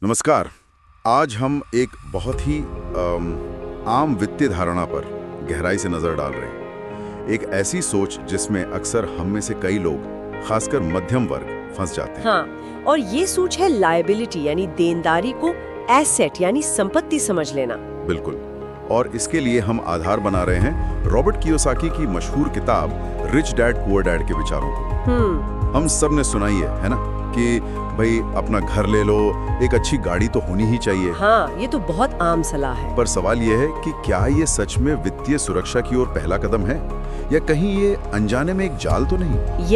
नमस्कार। आज हम एक बहुत ही आम वित्तीय धारणा पर गहराई से नजर डाल रहे हैं। एक ऐसी सोच जिसमें अक्सर हम में से कई लोग, खासकर मध्यम वर्ग, फंस जाते हैं। हाँ, और ये सोच है लायबिलिटी यानी देनदारी को एसेट यानी संपत्ति समझ लेना। बिल्कुल। और इसके लिए हम आधार बना रहे हैं रॉबर्ट कियोसाकी की मशहूर किताब रिच डैड पुअर डैड के विचारों को। हम सब ने सुना ही है ना, कि भाई अपना घर ले लो, एक अच्छी गाड़ी तो होनी ही चाहिए। हाँ, ये तो बहुत आम सलाह है। पर सवाल यह है कि क्या ये सच में वित्तीय सुरक्षा की ओर पहला कदम है, या कहीं ये अनजाने में एक जाल तो नहीं?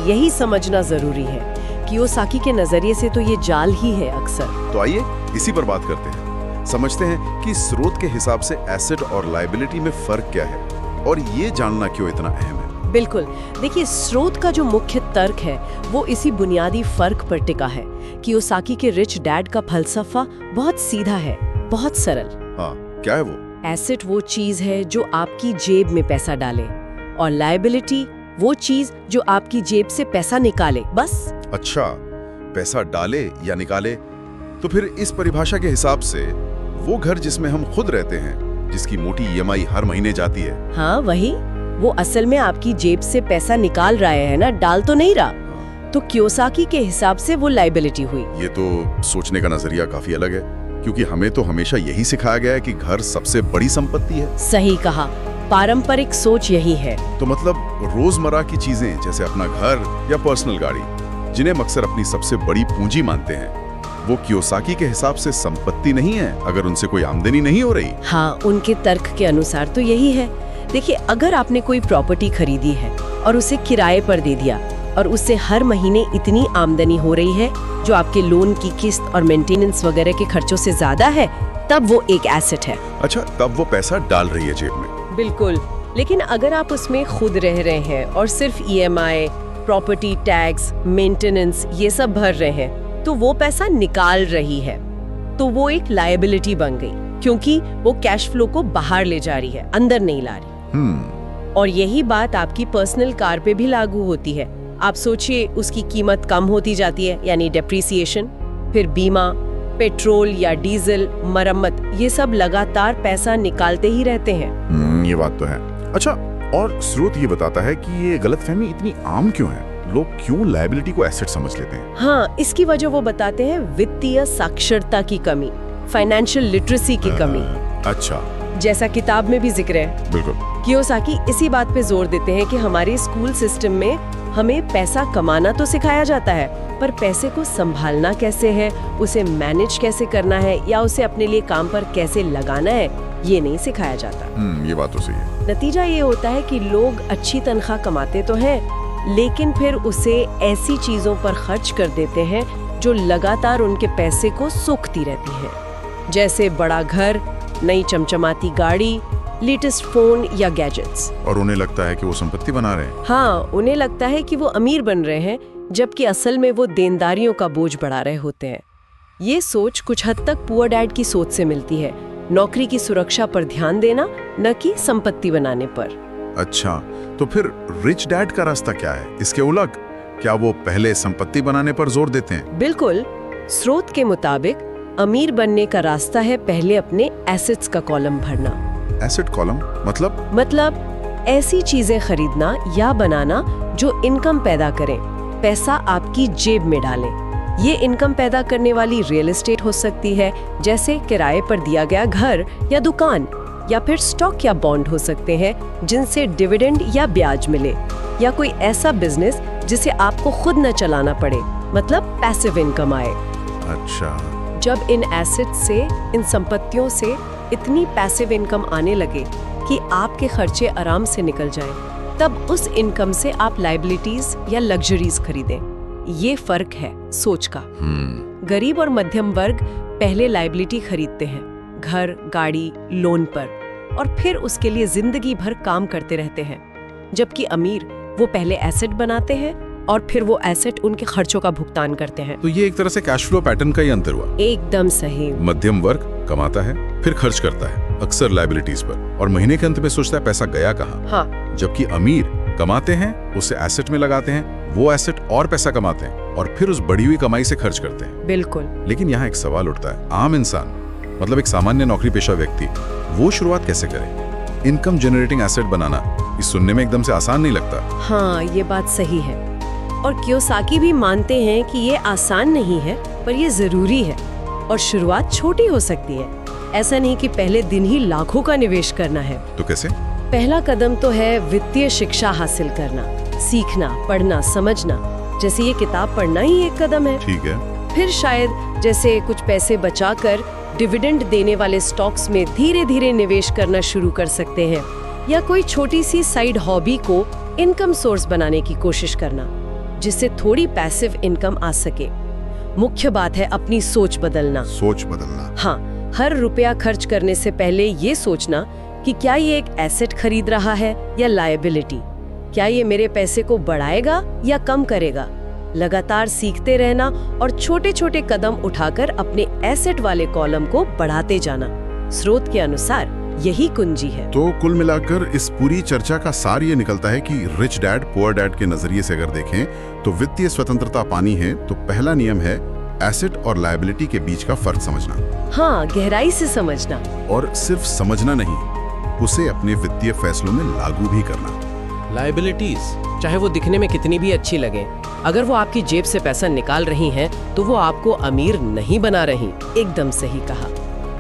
यही समझना जरूरी है। कियोसाकी के नजरिए से तो ये जाल ही है अक्सर। तो आइए इसी पर बात करते हैं। समझते हैं कि स्रोत के हिसाब से एसेट और लायबिलिटी में फर्क क्या है, और ये जानना क्यों इतना अहम है। बिल्कुल। देखिए, स्रोत का जो मुख्य तर्क है वो इसी बुनियादी फर्क पर टिका है। कियोसाकी के रिच डैड का फलसफा बहुत सीधा है, बहुत सरल। हाँ, क्या है वो? एसेट वो चीज है जो आपकी जेब में पैसा डाले, और लायबिलिटी वो चीज जो आपकी जेब से पैसा निकाले, बस। अच्छा, पैसा डाले या निकाले। तो फिर इस परिभाषा के हिसाब से वो घर जिसमें हम खुद रहते हैं, जिसकी मोटी ईएमआई हर महीने जाती है, हाँ वही, वो असल में आपकी जेब से पैसा निकाल रहा है ना, डाल तो नहीं रहा। तो कियोसाकी के हिसाब से वो लायबिलिटी हुई। ये तो सोचने का नजरिया काफी अलग है, क्योंकि हमें तो हमेशा यही सिखाया गया है कि घर सबसे बड़ी संपत्ति है। सही कहा, पारंपरिक सोच यही है। तो मतलब रोजमर्रा की चीजें जैसे अपना घर या पर्सनल गाड़ी, जिन्हें हम अक्सर अपनी सबसे बड़ी पूंजी मानते हैं, वो कियोसाकी के हिसाब से संपत्ति नहीं है अगर उनसे कोई आमदनी नहीं हो रही। हाँ, उनके तर्क के अनुसार तो यही है। देखिए, अगर आपने कोई प्रॉपर्टी खरीदी है और उसे किराए पर दे दिया, और उससे हर महीने इतनी आमदनी हो रही है जो आपके लोन की किस्त और मेंटेनेंस वगैरह के खर्चों से ज्यादा है, तब वो एक एसेट है। अच्छा, तब वो पैसा डाल रही है जेब में। बिल्कुल। लेकिन अगर आप उसमें खुद रह रहे हैं और सिर्फ ईएमआई, प्रॉपर्टी टैक्स, मेंटेनेंस ये सब भर रहे हैं, तो वो पैसा निकाल रही है, तो वो एक लायबिलिटी बन गई, क्योंकि वो कैश फ्लो को बाहर ले जा रही है, अंदर नहीं ला रही। और यही बात आपकी पर्सनल कार पे भी लागू होती है। आप सोचिए, उसकी कीमत कम होती जाती है, यानी डेप्रिसिएशन, फिर बीमा, पेट्रोल या डीजल, मरम्मत, ये सब लगातार पैसा निकालते ही रहते हैं। ये बात तो है। अच्छा, और स्रोत ये बताता है कि ये गलतफहमी इतनी आम क्यों है? लोग क्यों लायबिलिटी को एसेट समझ लेते हैं? हाँ, इसकी वजह वो बताते हैं वित्तीय साक्षरता की कमी, फाइनेंशियल लिटरेसी की कमी। अच्छा, जैसा किताब में भी जिक्र है। बिल्कुल। कियोसाकी इसी बात पे जोर देते हैं कि हमारे स्कूल सिस्टम में हमें पैसा कमाना तो सिखाया जाता है, पर पैसे को संभालना कैसे है, उसे मैनेज कैसे करना है, या उसे अपने लिए काम पर कैसे लगाना है, ये नहीं सिखाया जाता। ये बात तो सही है। नतीजा ये होता है कि लोग अच्छी तनख्वाह कमाते तो हैं, लेकिन फिर उसे ऐसी चीजों पर खर्च कर देते हैं जो लगातार उनके पैसे को सोखती रहती हैं, जैसे बड़ा घर, नई चमचमाती गाड़ी, लेटेस्ट फोन या गैजेट्स। और उन्हें लगता है कि वो संपत्ति बना रहे हैं। हाँ, उन्हें लगता है कि वो अमीर बन रहे हैं, जबकि असल में वो देनदारियों का बोझ बढ़ा रहे होते हैं। ये सोच कुछ हद तक पुअर डैड की सोच से मिलती है, नौकरी की सुरक्षा पर ध्यान देना, न कि संपत्ति बनाने पर। अच्छा, तो फिर रिच डैड का रास्ता क्या है? इसके उलट, क्या वो पहले संपत्ति बनाने पर जोर देते हैं? बिल्कुल। स्रोत के मुताबिक अमीर बनने का रास्ता है पहले अपने एसेट्स का कॉलम भरना। एसेट कॉलम मतलब ऐसी चीजें खरीदना या बनाना जो इनकम पैदा करें, पैसा आपकी जेब में डालें। ये इनकम पैदा करने वाली रियल एस्टेट हो सकती है, जैसे किराए पर दिया गया घर या दुकान, या फिर स्टॉक या बॉन्ड हो सकते हैं जिनसे डिविडेंड या ब्याज मिले, या कोई ऐसा बिजनेस जिसे आपको खुद न चलाना पड़े, मतलब पैसिव इनकम आए। अच्छा। जब इन एसेट से, इन संपत्तियों से इतनी पैसिव इनकम आने लगे कि आपके खर्चे आराम से निकल जाएं, तब उस इनकम से आप लायबिलिटीज या लग्जरीज खरीदें। ये फर्क है सोच का। गरीब और मध्यम वर्ग पहले लायबिलिटी खरीदते हैं, घर, गाड़ी, लोन पर, और फिर उसके लिए जिंदगी भर काम करते रहते हैं, जबकि अमीर वो पहले एसेट बनाते हैं और फिर वो एसेट उनके खर्चों का भुगतान करते हैं। तो ये एक तरह से कैश फ्लो पैटर्न का ही अंतर हुआ। एकदम सही। मध्यम वर्ग कमाता है, फिर खर्च करता है, अक्सर लायबिलिटीज पर, और महीने के अंत में सोचता है पैसा गया कहाँ। हाँ। जबकि अमीर कमाते हैं, उसे एसेट में लगाते हैं, वो एसेट और पैसा कमाते हैं, और फिर उस बढ़ी हुई कमाई से खर्च करते हैं। बिल्कुल। लेकिन यहाँ एक सवाल उठता है, आम इंसान मतलब एक सामान्य नौकरी पेशा व्यक्ति वो शुरुआत कैसे करे? इनकम जनरेटिंग एसेट बनाना ये सुनने में एकदम से आसान नहीं लगता। हाँ, ये बात सही है। और कियोसाकी भी मानते हैं कि ये आसान नहीं है, पर ये जरूरी है। और शुरुआत छोटी हो सकती है। ऐसा नहीं कि पहले दिन ही लाखों का निवेश करना है। तो कैसे? पहला कदम तो है वित्तीय शिक्षा हासिल करना, सीखना, पढ़ना, समझना। जैसे ये किताब पढ़ना ही एक कदम है। ठीक है। फिर शायद जैसे कुछ पैसे बचाकर डिविडेंड देने वाले स्टॉक्स में धीरे धीरे निवेश करना शुरू कर सकते हैं, या कोई छोटी सी साइड हॉबी को इनकम सोर्स बनाने की कोशिश करना, जिससे थोड़ी पैसिव इनकम आ सके। मुख्य बात है अपनी सोच बदलना। सोच बदलना। हाँ, हर रुपया खर्च करने से पहले ये सोचना कि क्या ये एक एसेट खरीद रहा है या लायबिलिटी। क्या ये मेरे पैसे को बढ़ाएगा या कम करेगा। लगातार सीखते रहना और छोटे छोटे कदम उठाकर अपने एसेट वाले कॉलम को बढ़ाते जाना। स्रोत के अनुसार यही कुंजी है। तो कुल मिलाकर इस पूरी चर्चा का सार ये निकलता है कि रिच डैड पुअर डैड के नजरिए से अगर देखें तो वित्तीय स्वतंत्रता पानी है तो पहला नियम है एसेट और लायबिलिटी के बीच का फर्क समझना। हाँ, गहराई से समझना। और सिर्फ समझना नहीं, उसे अपने वित्तीय फैसलों में लागू भी करना। लायबिलिटीज चाहे वो दिखने में कितनी भी अच्छी लगे, अगर वो आपकी जेब से पैसा निकाल रही हैं, तो वो आपको अमीर नहीं बना रही। एकदम सही कहा।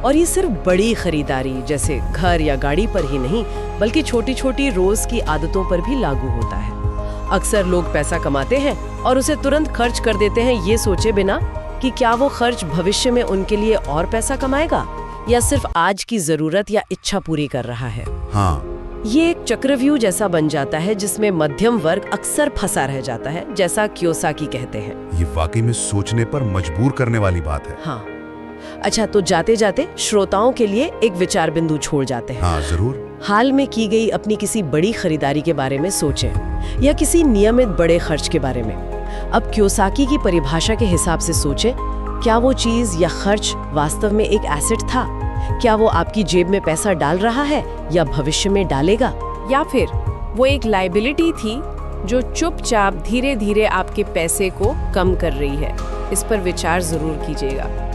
और ये सिर्फ बड़ी खरीदारी जैसे घर या गाड़ी पर ही नहीं, बल्कि छोटी छोटी रोज की आदतों पर भी लागू होता है। अक्सर लोग पैसा कमाते हैं और उसे तुरंत खर्च कर देते हैं, ये सोचे बिना कि क्या वो खर्च भविष्य में उनके लिए और पैसा कमाएगा या सिर्फ आज की जरूरत या इच्छा पूरी कर रहा है। हाँ, ये एक चक्रव्यूह जैसा बन जाता है जिसमें मध्यम वर्ग अक्सर फंसा रह जाता है, जैसा कियोसाकी कहते हैं। ये वाकई में सोचने पर मजबूर करने वाली बात है। हाँ। अच्छा, तो जाते जाते श्रोताओं के लिए एक विचार बिंदु छोड़ जाते हैं। हाँ, जरूर। हाल में की गई अपनी किसी बड़ी खरीदारी के बारे में सोचें, या किसी नियमित बड़े खर्च के बारे में। अब कियोसाकी की परिभाषा के हिसाब से सोचें, क्या वो चीज या खर्च वास्तव में एक एसेट था? क्या वो आपकी जेब में पैसा डाल रहा है या भविष्य में डालेगा? या फिर वो एक लायबिलिटी थी जो चुपचाप धीरे धीरे आपके पैसे को कम कर रही है? इस पर विचार जरूर कीजिएगा।